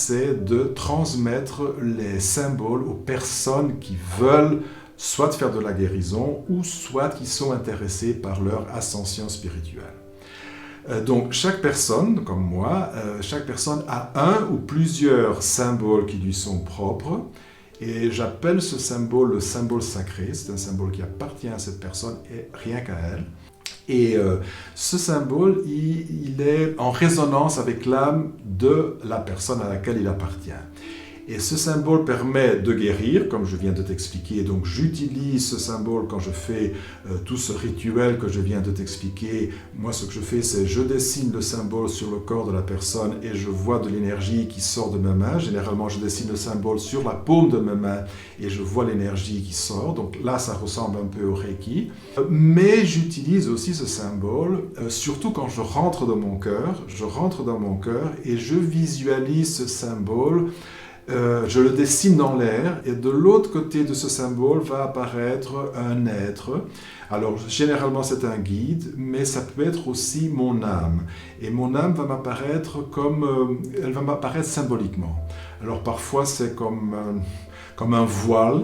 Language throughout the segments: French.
c'est de transmettre les symboles aux personnes qui veulent soit faire de la guérison ou soit qui sont intéressées par leur ascension spirituelle. Donc chaque personne, comme moi, chaque personne a un ou plusieurs symboles qui lui sont propres et j'appelle ce symbole le symbole sacré. C'est un symbole qui appartient à cette personne et rien qu'à elle. Et ce symbole, il est en résonance avec l'âme de la personne à laquelle il appartient. Et ce symbole permet de guérir, comme je viens de t'expliquer. Donc j'utilise ce symbole quand je fais tout ce rituel que je viens de t'expliquer. Moi, ce que je fais, c'est je dessine le symbole sur le corps de la personne et je vois de l'énergie qui sort de mes mains. Généralement, je dessine le symbole sur la paume de mes mains et je vois l'énergie qui sort. Donc là, ça ressemble un peu au Reiki. Mais j'utilise aussi ce symbole, surtout quand je rentre dans mon cœur. Je rentre dans mon cœur et je visualise ce symbole. Je le dessine dans l'air et de l'autre côté de ce symbole va apparaître un être. Alors généralement c'est un guide, mais ça peut être aussi mon âme. Et mon âme va m'apparaître elle va m'apparaître symboliquement. Alors parfois c'est comme un voile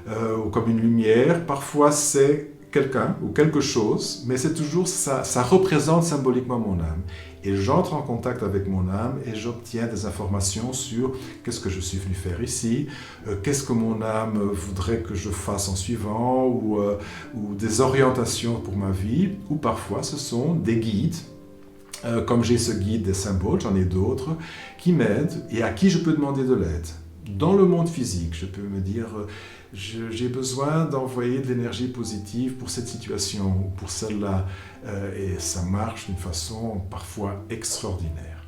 ou comme une lumière. Parfois c'est quelqu'un ou quelque chose, mais c'est toujours ça représente symboliquement mon âme. Et j'entre en contact avec mon âme et j'obtiens des informations sur qu'est-ce que je suis venu faire ici, qu'est-ce que mon âme voudrait que je fasse en suivant, ou des orientations pour ma vie, ou parfois ce sont des guides. Comme j'ai ce guide des symboles, j'en ai d'autres, qui m'aident et à qui je peux demander de l'aide. Dans le monde physique, je peux me dire, j'ai besoin d'envoyer de l'énergie positive pour cette situation ou pour celle-là. Et ça marche d'une façon parfois extraordinaire.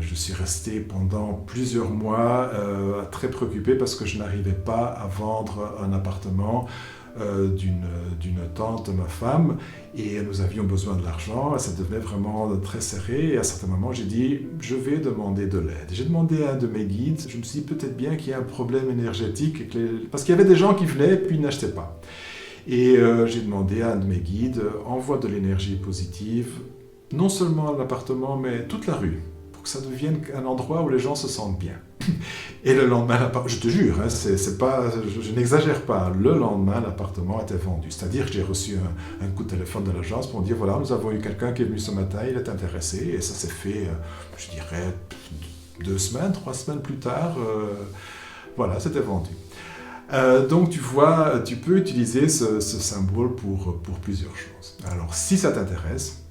Je suis resté pendant plusieurs mois très préoccupé parce que je n'arrivais pas à vendre un appartement d'une tante de ma femme et nous avions besoin de l'argent, ça devenait vraiment très serré et à un certain moment j'ai dit je vais demander de l'aide. J'ai demandé à un de mes guides, je me suis dit peut-être bien qu'il y a un problème énergétique parce qu'il y avait des gens qui venaient et puis ils n'achetaient pas. Et j'ai demandé à un de mes guides, envoie de l'énergie positive, non seulement à l'appartement mais toute la rue, pour que ça devienne un endroit où les gens se sentent bien. Et le lendemain, je te jure, hein, c'est pas, je n'exagère pas, le lendemain, l'appartement était vendu. C'est-à-dire que j'ai reçu un coup de téléphone de l'agence pour me dire, voilà, nous avons eu quelqu'un qui est venu ce matin, il est intéressé, et ça s'est fait, je dirais, 2 semaines, 3 semaines plus tard, voilà, c'était vendu. Donc tu vois, tu peux utiliser ce symbole pour plusieurs choses. Alors si ça t'intéresse,